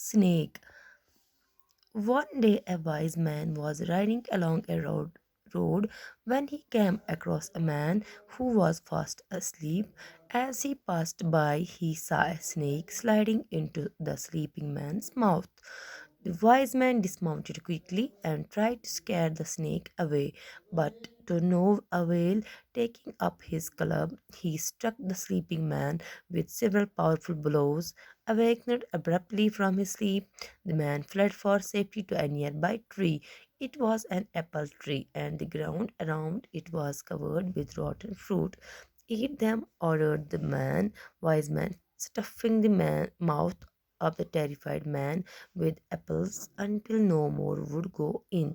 snake. One day a wise man was riding along a road when he came across a man who was fast asleep. As he passed by, he saw a snake sliding into the sleeping man's mouth. The wise man dismounted quickly and tried to scare the snake away, but to no avail. Taking up his club, he struck the sleeping man with several powerful blows. Awakened abruptly from his sleep, the man fled for safety to a nearby tree. It was an apple tree, and the ground around it was covered with rotten fruit. Eat them, ordered the wise man, stuffing the mouth of the terrified man with apples until no more would go in.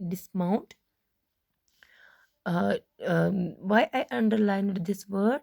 dismount. Why I underlined this word?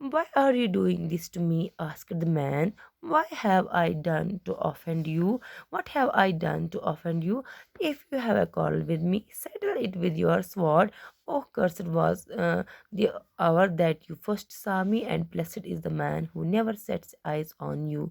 "Why are you doing this to me?" asked the man. "Why have I done to offend you? What have I done to offend you? If you have a quarrel with me, settle it with your sword. Oh, cursed was the hour that you first saw me, and blessed is the man who never sets eyes on you."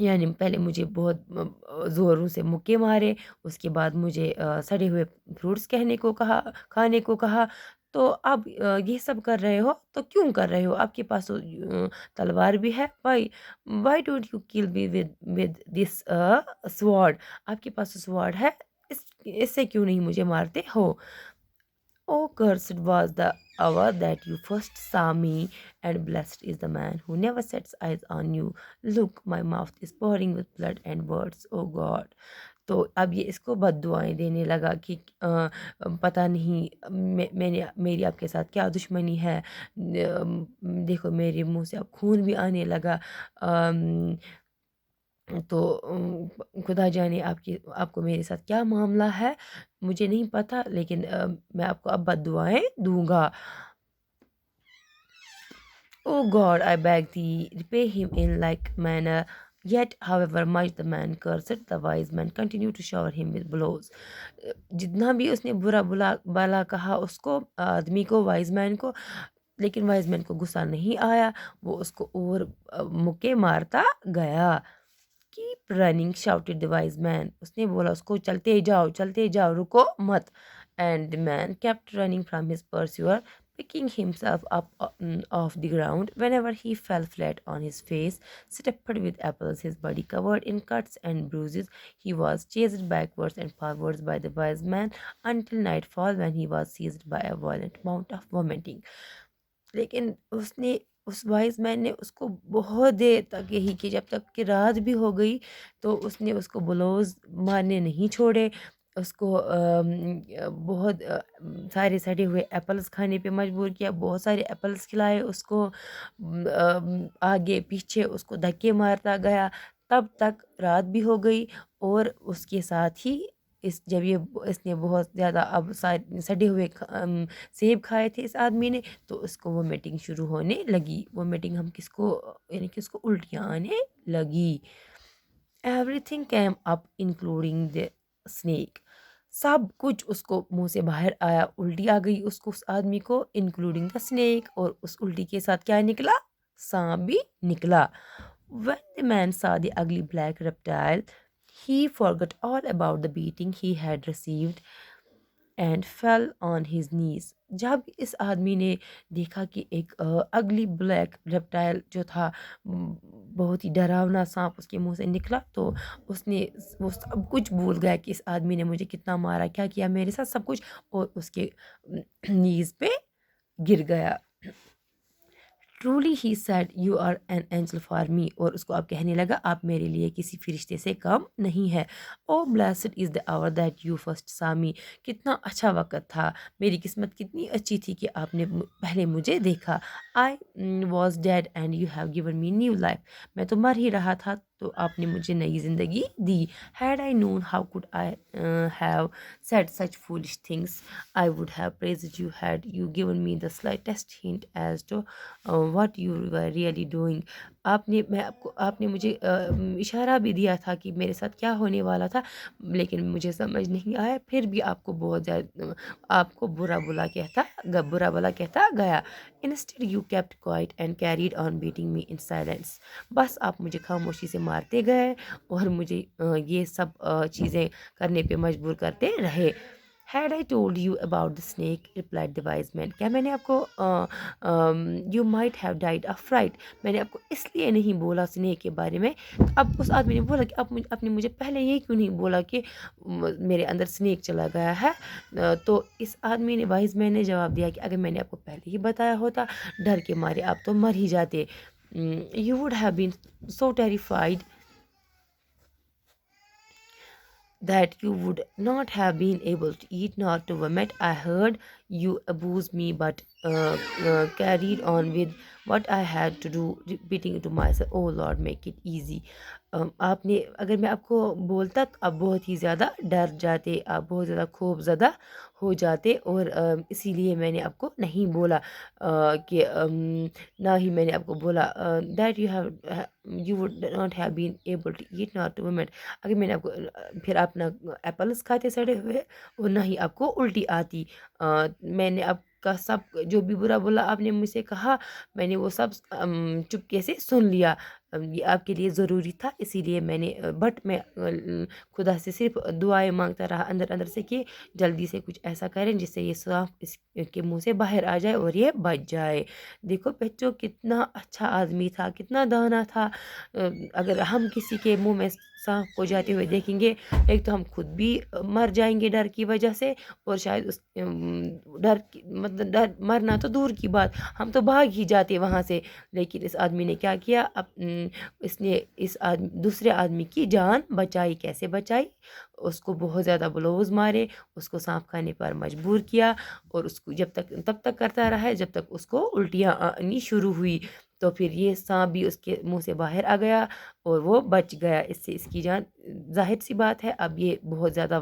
یعنی پہلے مجھے بہت زوروں سے مکے مارے، اس کے بعد مجھے سڑے ہوئے فروٹس کھانے کو کہا۔ تو اب یہ سب کر رہے ہو تو کیوں کر رہے ہو؟ آپ کے پاس تو تلوار بھی ہے، وائی وائی ڈونٹ یو کل می ود دس سوارڈ؟ آپ کے پاس تو سوارڈ ہے، اس سے کیوں نہیں مجھے مارتے ہو؟ Oh, cursed was the hour that you first saw me, and blessed is the man who never sets eyes on you. Look, my mouth is pouring with blood and words, oh God. تو اب یہ اس کو بد دعائیں دینے لگا کہ پتہ نہیں میں نے میری آپ کے ساتھ کیا دشمنی ہے، دیکھو میرے منہ سے اب خون بھی آنے لگا، تو خدا جانے آپ کو میرے ساتھ کیا معاملہ ہے، مجھے نہیں پتہ، لیکن میں آپ کو اب بد دعائیں دوں گا۔ Oh God, I beg thee, repay him in like manner. Yet, however much the man cursed, the wise man continued to shower him with blows. جتنا بھی اس نے برا بلا کہا اس کو، آدمی کو، وائز مین کو، لیکن وائز مین کو غصہ نہیں آیا، وہ اس کو اور مکے مارتا گیا۔ Keep running shouted the wise man. اس نے بولا اس کو چلتے جاؤ رکو مت. And the man kept running from his pursuer, picking himself up off the ground. Whenever he fell flat on his face, stuffed with apples, his body covered in cuts and bruises, he was chased backwards and forwards by the wise man until nightfall, when he was seized by a violent bout of vomiting. لیکن اس wise مین نے اس کو بہت دیر تک یہی کہ جب تک کہ رات بھی ہو گئی تو اس نے اس کو بلوز مارنے نہیں چھوڑے، اس کو بہت سارے سڑے ہوئے ایپلز کھانے پہ مجبور کیا، بہت سارے ایپلز کھلائے اس کو، آگے پیچھے اس کو دھکے مارتا گیا، تب تک رات بھی ہو گئی۔ اور اس کے ساتھ ہی جب اس نے بہت زیادہ اب سڑے ہوئے سیب کھائے تھے اس آدمی نے، تو اس کو وہ میٹنگ شروع ہونے لگی۔ وہ میٹنگ ہم کس کو، یعنی کہ اس کو الٹیاں آنے لگی۔ Everything came up including the snack. سب کچھ اس کو منہ سے باہر آیا، الٹی آ گئی اس کو، اس آدمی کو، انکلوڈنگ دا اسنیک، اور اس الٹی کے ساتھ کیا نکلا؟ سانپ بھی نکلا۔ When the man saw the ugly black reptile, he forgot all about the beating he had received and fell on his knees. جب اس آدمی نے دیکھا کہ ایک اگلی بلیک ریپٹائل جو تھا، بہت ہی ڈراونا سانپ اس کے منہ سے نکلا، تو اس نے وہ سب کچھ بھول گیا کہ اس آدمی نے مجھے کتنا مارا، کیا کیا میرے ساتھ، سب کچھ، اور اس کے نیز پہ گر گیا۔ Truly he said you are an angel for me. اور اس کو اب کہنے لگا آپ میرے لیے کسی فرشتے سے کم نہیں ہے۔ O blessed is the hour that you first saw me. کتنا اچھا وقت تھا، میری قسمت کتنی اچھی تھی کہ آپ نے پہلے مجھے دیکھا۔ I was dead and you have given me new life. میں تو مر ہی رہا تھا تو آپ نے مجھے نئی زندگی دی۔ Had I known how could I have said such foolish things. I would have praised you had you given me the slightest hint as to what you were really doing. آپ نے مجھے اشارہ بھی دیا تھا کہ میرے ساتھ کیا ہونے والا تھا، لیکن مجھے سمجھ نہیں آیا، پھر بھی آپ کو بہت زیادہ آپ کو برا بلا کہتا گیا۔ Instead you kept quiet and carried on beating me in silence. بس آپ مجھے خاموشی سے مارتے گئے اور مجھے یہ سب چیزیں کرنے پہ مجبور کرتے رہے۔ Had I told you about the snake, replied the wise man. کیا میں نے آپ کو you might have died of fright. میں نے آپ کو اس لیے نہیں بولا سنیک کے بارے میں۔ اب اس آدمی نے بولا کہ آپ نے مجھے پہلے یہ کیوں نہیں بولا کہ میرے اندر سنیک چلا گیا ہے؟ تو اس آدمی نے، وائز مین نے جواب دیا کہ اگر میں نے آپ کو پہلے ہی بتایا ہوتا، ڈر کے مارے آپ تو مر ہی جاتے۔ You would have been so terrified that you would not have been able to eat nor to vomit. I heard you abuse me, but carried on with what I had to do, repeating to myself, oh Lord, make it easy. آپ نے، اگر میں آپ کو بولتا تو آپ بہت ہی زیادہ ڈر جاتے، آپ بہت زیادہ خوف زدہ ہو جاتے، اور اسی لیے میں نے آپ کو نہیں بولا کہ نہ ہی میں نے آپ کو بولا that you would not have been able to eat not to vomit. اگر میں نے آپ کو پھر آپ نہ ایپلس کھاتے سڑے ہوئے اور نہ ہی آپ کو الٹی آتی. میں نے آپ کا سب جو بھی برا بولا آپ نے مجھ سے کہا، میں نے وہ سب چپکے سے سن لیا. یہ آپ کے لیے ضروری تھا، اسی لیے میں نے بٹ میں خدا سے صرف دعائیں مانگتا رہا اندر اندر سے کہ جلدی سے کچھ ایسا کریں جس سے یہ سانپ اس کے منہ سے باہر آ جائے اور یہ بچ جائے۔ دیکھو بچوں کتنا اچھا آدمی تھا، کتنا دانا تھا۔ اگر ہم کسی کے منہ میں سانپ کو جاتے ہوئے دیکھیں گے، ایک تو ہم خود بھی مر جائیں گے ڈر کی وجہ سے، اور شاید اس مطلب ڈر مرنا تو دور کی بات، ہم تو بھاگ ہی جاتے وہاں سے۔ لیکن اس آدمی نے کیا کیا، اس نے دوسرے آدمی کی جان بچائی۔ کیسے بچائی؟ اس کو بہت زیادہ بلوز مارے، اس کو سانپ کھانے پر مجبور کیا، اور اس کو تب تک کرتا رہا جب تک اس کو الٹیاں آنی شروع ہوئی۔ تو پھر یہ سانپ بھی اس کے منہ سے باہر آ گیا اور وہ بچ گیا، اس سے اس کی جان۔ ظاہر سی بات ہے، اب یہ بہت زیادہ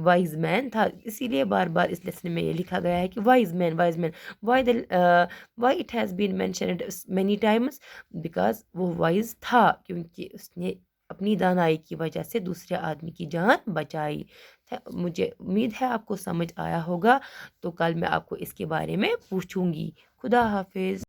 وائز مین تھا، اسی لیے بار بار اس لیسن میں یہ لکھا گیا ہے کہ wise man wise man. Why it has been mentioned many times, because وہ وائز تھا، کیونکہ اس نے اپنی دانائی کی وجہ سے دوسرے آدمی کی جان بچائی۔ مجھے امید ہے آپ کو سمجھ آیا ہوگا، تو کل میں آپ کو اس کے بارے میں پوچھوں گی۔ خدا حافظ۔